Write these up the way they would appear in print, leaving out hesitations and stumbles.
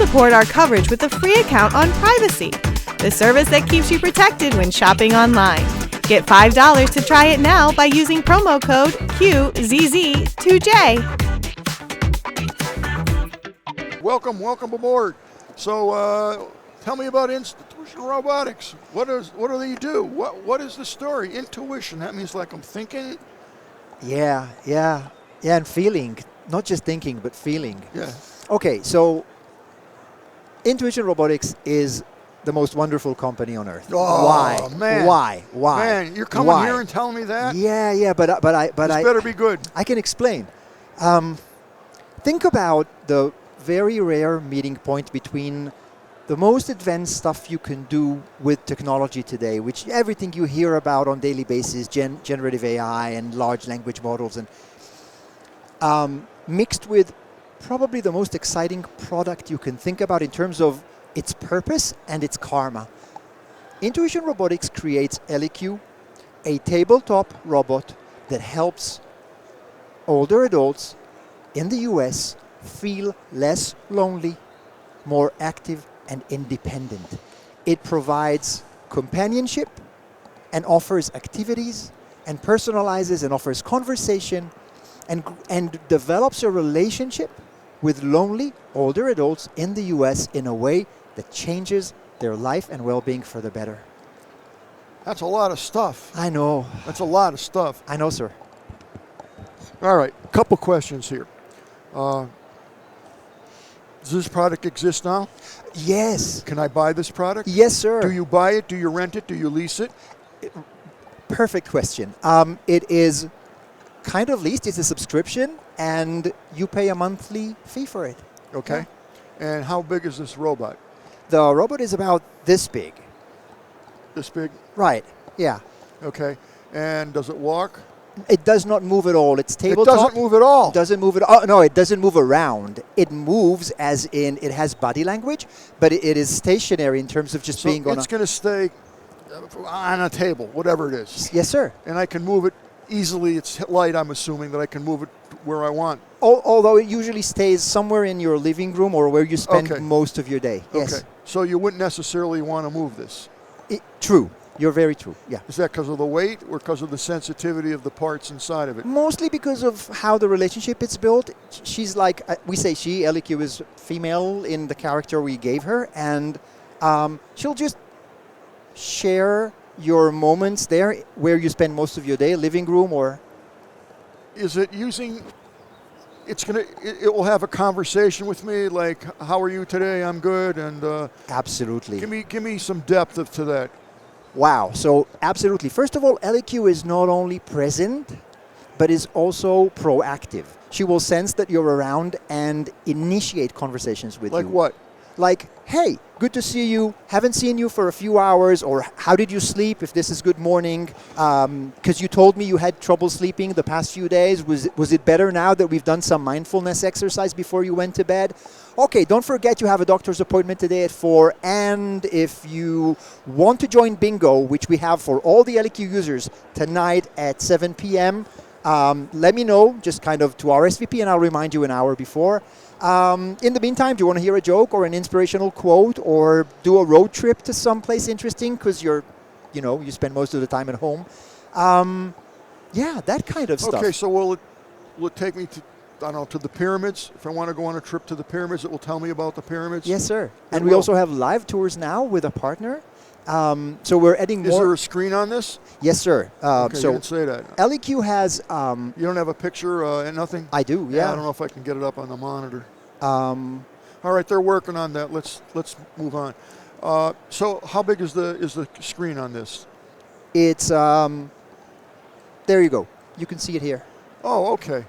support our coverage with a free account on Privacy, the service that keeps you protected when shopping online. Get $5 to try it now by using promo code QZZ2J. Welcome aboard. So tell me about Intuition Robotics. What do they do? What is the story? Intuition, that means like I'm thinking? Yeah, and feeling. Not just thinking, but feeling. Yeah. Okay, so Intuition Robotics is the most wonderful company on earth. Oh, Why? Man. Why? Man, you're coming here and telling me that? Yeah, but I better be good. I can explain. Think about the very rare meeting point between the most advanced stuff you can do with technology today, which everything you hear about on daily basis, generative AI and large language models, and mixed with probably the most exciting product you can think about in terms of its purpose and its karma. Intuition Robotics creates ElliQ, a tabletop robot that helps older adults in the US feel less lonely, more active and independent. It provides companionship and offers activities and personalizes and offers conversation and develops a relationship with lonely older adults in the US in a way that changes their life and well-being for the better. That's a lot of stuff. I know. That's a lot of stuff. I know, sir. All right, a couple questions here. Does this product exist now? Yes. Can I buy this product? Yes, sir. Do you buy it? Do you rent it? Do you lease it? Perfect question. It is kind of leased. It's a subscription, and you pay a monthly fee for it. Okay. Yeah. And how big is this robot? The robot is about this big. This big? Right. Yeah. Okay. And does it walk? It does not move at all. It's tabletop. It doesn't move at all. It doesn't move at all. No, it doesn't move around. It moves as in it has body language, but it is stationary in terms of just being on it's going to stay on a table, whatever it is. Yes, sir. And I can move it easily. It's light, I'm assuming, that I can move it where I want. Although it usually stays somewhere in your living room or where you spend most of your day. Yes. Okay. So you wouldn't necessarily want to move this. True. You're very true. Yeah. Is that because of the weight or because of the sensitivity of the parts inside of it? Mostly because of how the relationship is built. She's like, we say she, ElliQ is female in the character we gave her, and she'll just share your moments there where you spend most of your day, living room or... Is it using... It will have a conversation with me, like, how are you today? I'm good, and... Absolutely. Give me some depth to that. Wow. So absolutely. First of all, ElliQ is not only present, but is also proactive. She will sense that you're around and initiate conversations with you. Like what? Like, hey, good to see you. Haven't seen you for a few hours. Or how did you sleep? If this is good morning. Because you told me you had trouble sleeping the past few days. Was it better now that we've done some mindfulness exercise before you went to bed? Okay, don't forget you have a doctor's appointment today at 4. And if you want to join bingo, which we have for all the ElliQ users tonight at 7 p.m., let me know, just kind of to RSVP, and I'll remind you an hour before. In the meantime, do you want to hear a joke or an inspirational quote or do a road trip to someplace interesting because you spend most of the time at home? Yeah, that kind of stuff. Okay, so will it take me to, I don't know, to the pyramids? If I want to go on a trip to the pyramids, it will tell me about the pyramids? Yes, sir. And we also have live tours now with a partner. So we're adding more. Is there a screen on this? Yes, sir. Okay, you didn't say that. ElliQ has... you don't have a picture and nothing? I do, yeah. I don't know if I can get it up on the monitor. All right, they're working on that. Let's move on. So how big is the screen on this? It's... there you go. You can see it here. Oh, okay.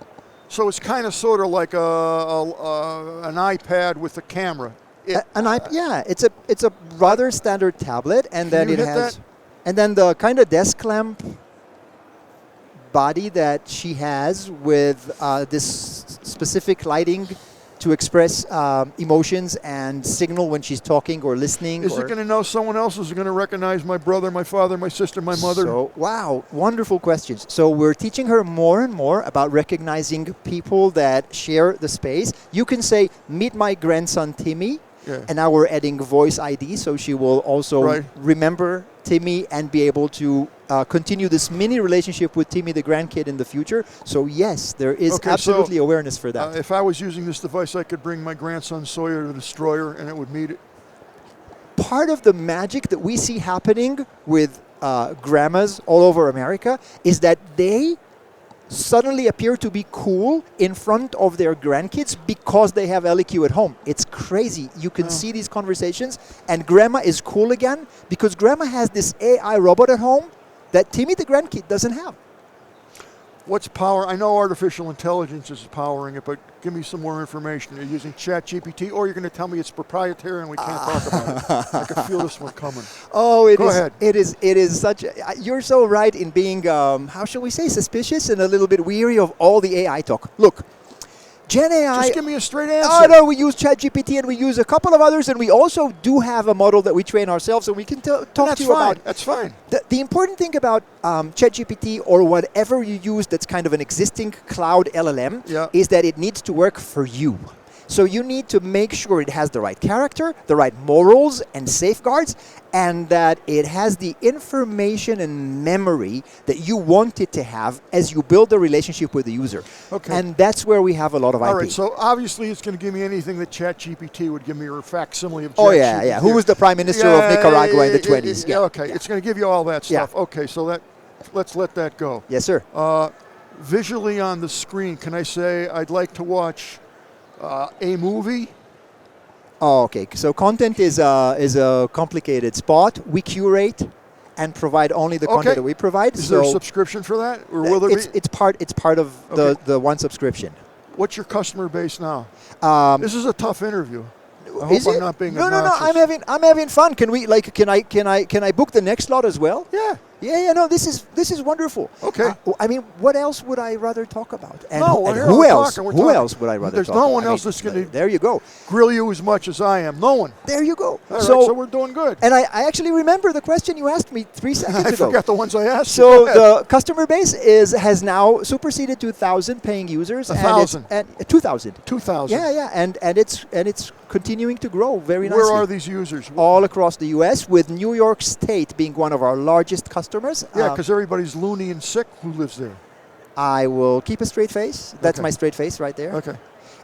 So it's kind of sort of like an iPad with a camera. Yeah, it's a rather standard tablet, and then it has, that? And then the kind of desk lamp body that she has with this specific lighting to express emotions and signal when she's talking or listening. Is it going to know someone else? Is it going to recognize my brother, my father, my sister, my mother? So, wow, wonderful questions. So we're teaching her more and more about recognizing people that share the space. You can say, meet my grandson Timmy, Yeah. And now we're adding voice ID, so she will also remember Timmy and be able to continue this mini relationship with Timmy, the grandkid, in the future. So yes, there is absolutely awareness for that. If I was using this device, I could bring my grandson Sawyer to the destroyer, and it would meet it. Part of the magic that we see happening with grandmas all over America is that they suddenly appear to be cool in front of their grandkids because they have ElliQ at home. It's crazy. You can see these conversations, and grandma is cool again because grandma has this AI robot at home that Timmy, the grandkid, doesn't have. What's power? I know artificial intelligence is powering it, but give me some more information. You're using ChatGPT, or you're going to tell me it's proprietary and we can't talk about it. I can feel this one coming. Oh, Go ahead. It is such. You're so right in being, how shall we say, suspicious and a little bit weary of all the AI talk. Look, Gen AI. Just give me a straight answer. Oh no, we use ChatGPT and we use a couple of others, and we also do have a model that we train ourselves, and we can talk to you about. That's fine. The important thing about ChatGPT or whatever you use that's kind of an existing cloud LLM is that it needs to work for you. So you need to make sure it has the right character, the right morals and safeguards, and that it has the information and memory that you want it to have as you build a relationship with the user. Okay. And that's where we have a lot of IP. All right, so obviously it's going to give me anything that ChatGPT would give me, or a facsimile of ChatGPT. Oh, yeah. Who was the prime minister of Nicaragua in the 20s? Okay, it's going to give you all that stuff. Okay, so let's let that go. Yes, sir. Visually on the screen, can I say I'd like to watch a movie? Oh, okay. So content is a complicated spot. We curate and provide only the content that we provide. Is there a subscription for that, or will there be? It's part of the one subscription. What's your customer base now? This is a tough interview. I hope I'm not being obnoxious. No. I'm having fun. Can I book the next slot as well? Yeah. Yeah. No, this is wonderful. Okay. I mean, what else would I rather talk about? And, who else? Who else would I rather? There's talk no about? one else that's going to. There you go. Grill you as much as I am. No one. There you go. All right, so we're doing good. And I actually remember the question you asked me 3 seconds ago. I forgot the ones I asked. So the customer base has now superseded 2,000 paying users. 1,000. And 2,000. 2,000. Yeah. And it's continuing to grow very nicely. Where are these users? All across the U.S., with New York State being one of our largest customers. Yeah, because everybody's loony and sick who lives there. I will keep a straight face. That's my straight face right there. Okay.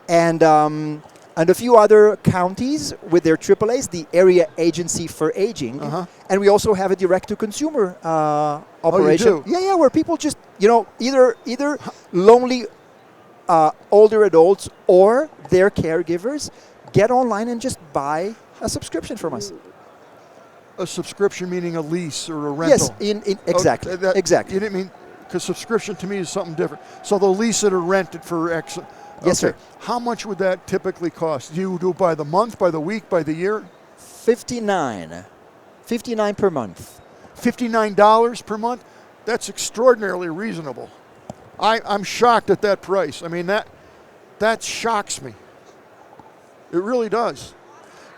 And a few other counties with their AAAs, the Area Agency for Aging. And we also have a direct-to-consumer operation. Oh, you do? Yeah, where people just, either lonely older adults or their caregivers get online and just buy a subscription from us. A subscription meaning a lease or a rental? Yes, exactly. Exactly. You didn't mean, because subscription to me is something different. So they'll lease it or rent it for X. Yes, sir. How much would that typically cost? Do you do it by the month, by the week, by the year? $59 per month. $59 per month? That's extraordinarily reasonable. I'm shocked at that price. I mean, that shocks me. It really does.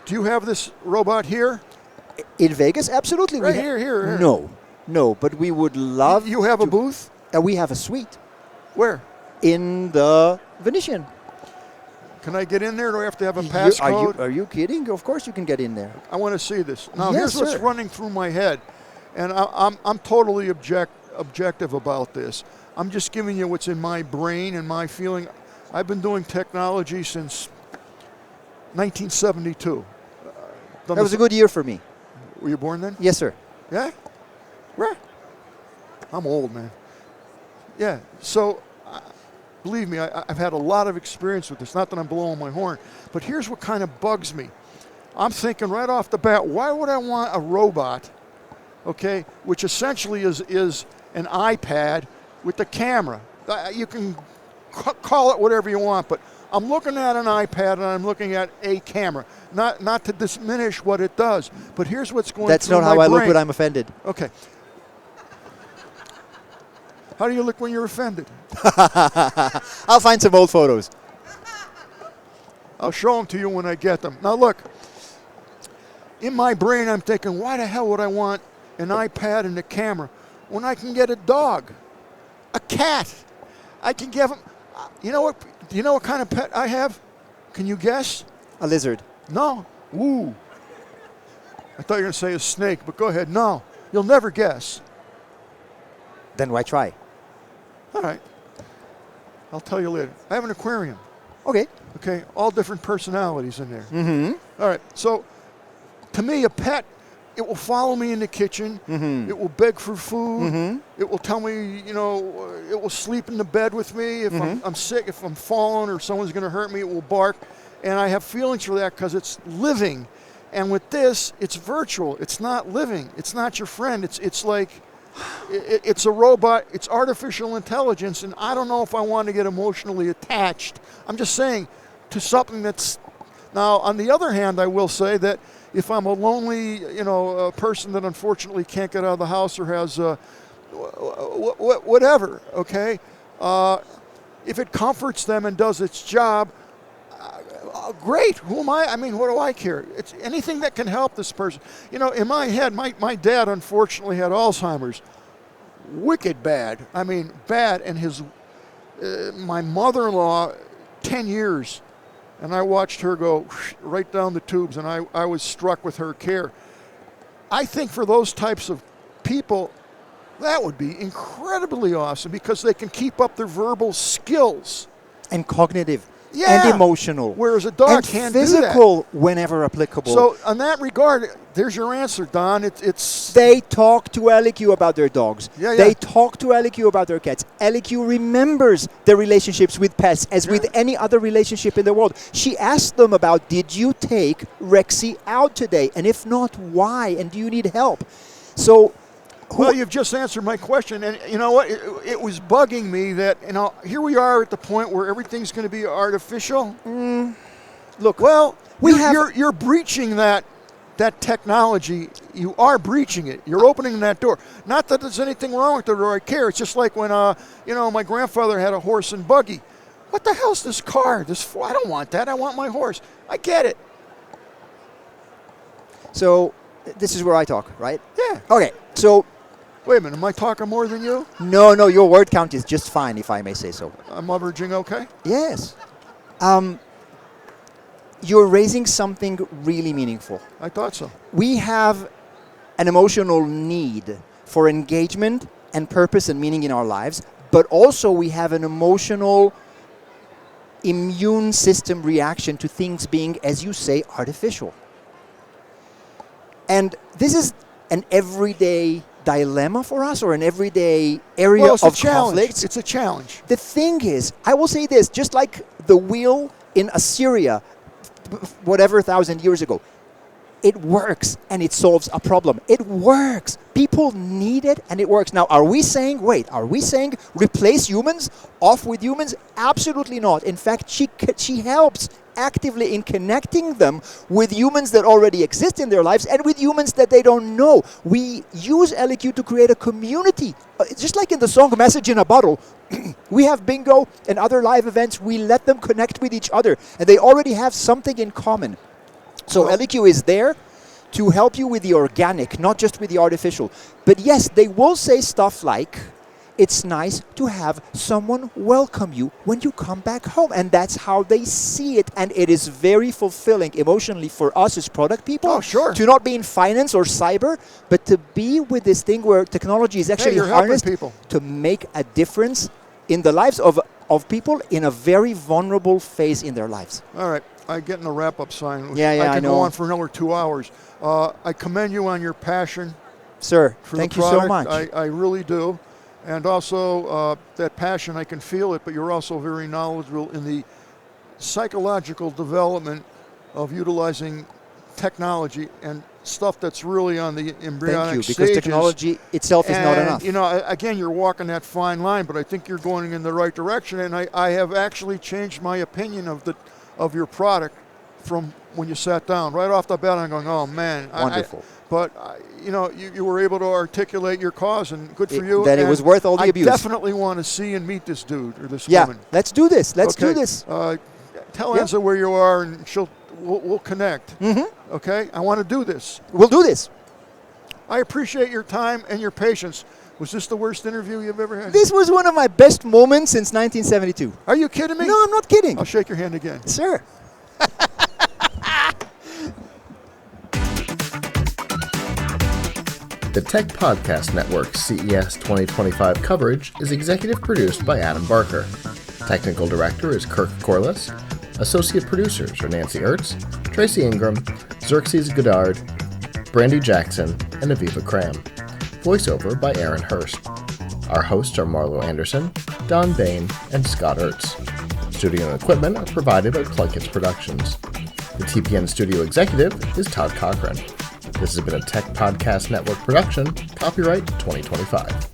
Do you have this robot here? In Vegas? Absolutely. Right here. No, but we would love. You have a booth? We have a suite. Where? In the Venetian. Can I get in there, or do I have to have a passcode? Are you kidding? Of course you can get in there. I want to see this. Now, Yes, here's what's running through my head, and I'm totally objective about this. I'm just giving you what's in my brain and my feeling. I've been doing technology since 1972. That was a good year for me. Were you born then? Yes, sir. Yeah? Where? I'm old, man. Yeah, so believe me, I've had a lot of experience with this. Not that I'm blowing my horn, but here's what kind of bugs me. I'm thinking right off the bat, why would I want a robot, okay, which essentially is an iPad with the camera? You can call it whatever you want, but I'm looking at an iPad and I'm looking at a camera. Not to diminish what it does, but here's what's going That's through my not how I look brain. when I'm offended. Okay. How do you look when you're offended? I'll find some old photos. I'll show them to you when I get them. Now look, in my brain I'm thinking, why the hell would I want an iPad and a camera when I can get a dog, a cat? I can give them, you know what? Do you know what kind of pet I have? Can you guess? A lizard. No, Ooh. I thought you were going to say a snake, but go ahead. No, you'll never guess. Then why try? All right. I'll tell you later. I have an aquarium. Okay. Okay, all different personalities in there. Mm-hmm. All right, so to me, a pet, it will follow me in the kitchen. Mm-hmm. It will beg for food. Mm-hmm. It will tell me, you know, it will sleep in the bed with me. If I'm sick, if I'm falling or someone's going to hurt me, it will bark. And I have feelings for that because it's living. And with this, it's virtual. It's not living. It's not your friend. It's like, it's a robot. It's artificial intelligence. And I don't know if I want to get emotionally attached. I'm just saying to something that's, now on the other hand, I will say that if I'm a lonely, you know, a person that unfortunately can't get out of the house or has whatever, okay, if it comforts them and does its job, great. Who am I? I mean, what do I care? It's anything that can help this person. You know, in my head, my dad unfortunately had Alzheimer's. Wicked bad. I mean, bad. And his, my mother-in-law, 10 years. And I watched her go right down the tubes, and I was struck with her care. I think for those types of people, that would be incredibly awesome because they can keep up their verbal skills. And cognitive. Yeah. And emotional. Whereas a dog and can't do that. physical whenever applicable. So in that regard, there's your answer, Don. It's they talk to ElliQ about their dogs. Yeah, yeah. They talk to ElliQ about their cats. ElliQ remembers their relationships with pets as with any other relationship in the world. She asked them about, did you take Rexy out today? And if not, why? And do you need help? So, well, you've just answered my question. And you know what? It was bugging me that, you know, here we are at the point where everything's going to be artificial. look, Well, we you're breaching that technology. You are breaching it. You're opening that door. Not that there's anything wrong with it or I care. It's just like when, you know, my grandfather had a horse and buggy. What the hell's this car? I don't want that. I want my horse. I get it. So this is where I talk, right? Yeah. Okay, so Wait a minute. Am I talking more than you? no, your word count is just fine, if I may say so. I'm averaging okay? Yes. You're raising something really meaningful. I thought so. We have an emotional need for engagement and purpose and meaning in our lives, but also we have an emotional immune system reaction to things being, as you say, artificial. And this is an everyday dilemma for us, or an everyday area Well, it's of a challenge. conflict. It's a challenge. The thing is, I will say this, just like the wheel in Assyria, whatever 1,000 years ago, it works and it solves a problem. It works. People need it and it works. Now, are we saying replace humans, off with humans? Absolutely not. In fact, she helps actively in connecting them with humans that already exist in their lives and with humans that they don't know. We use ElliQ to create a community. Just like in the song Message in a Bottle, we have bingo and other live events. We let them connect with each other and they already have something in common. So ElliQ is there to help you with the organic, not just with the artificial. But yes, they will say stuff like, it's nice to have someone welcome you when you come back home. And that's how they see it. And it is very fulfilling emotionally for us as product people. Oh, sure. To not be in finance or cyber, but to be with this thing where technology is actually harnessed to make a difference in the lives of people in a very vulnerable phase in their lives. All right. I'm getting a wrap-up sign. Yeah, I could know. go on for another 2 hours. I commend you on your passion. Sir, for thank the you so product. much. I really do. And also, that passion, I can feel it, but you're also very knowledgeable in the psychological development of utilizing technology and stuff that's really on the embryonic Thank you, because technology itself is not enough. You know, again, you're walking that fine line, but I think you're going in the right direction, and I have actually changed my opinion of your product from when you sat down. Right off the bat, I'm going, oh, man. Wonderful. But, you know, you were able to articulate your cause, and good for you. That it was worth all the abuse. I definitely want to see and meet this dude or this Yeah, woman. let's do this. Let's do this. Tell Enza where you are, and we'll connect. Mm-hmm. Okay? I want to do this. We'll do this. I appreciate your time and your patience. Was this the worst interview you've ever had? This was one of my best moments since 1972. Are you kidding me? No, I'm not kidding. I'll shake your hand again. Sir. The Tech Podcast Network CES 2025 coverage is executive produced by Adam Barker. Technical director is Kirk Corliss. Associate producers are Nancy Ertz, Tracy Ingram, Xerxes Goddard, Brandy Jackson, and Aviva Cram. Voiceover by Aaron Hurst. Our hosts are Marlo Anderson, Don Bain, and Scott Ertz. Studio and equipment are provided by PLUGHITZ Productions. The TPN studio executive is Todd Cochran. This has been a Tech Podcast Network production, copyright 2025.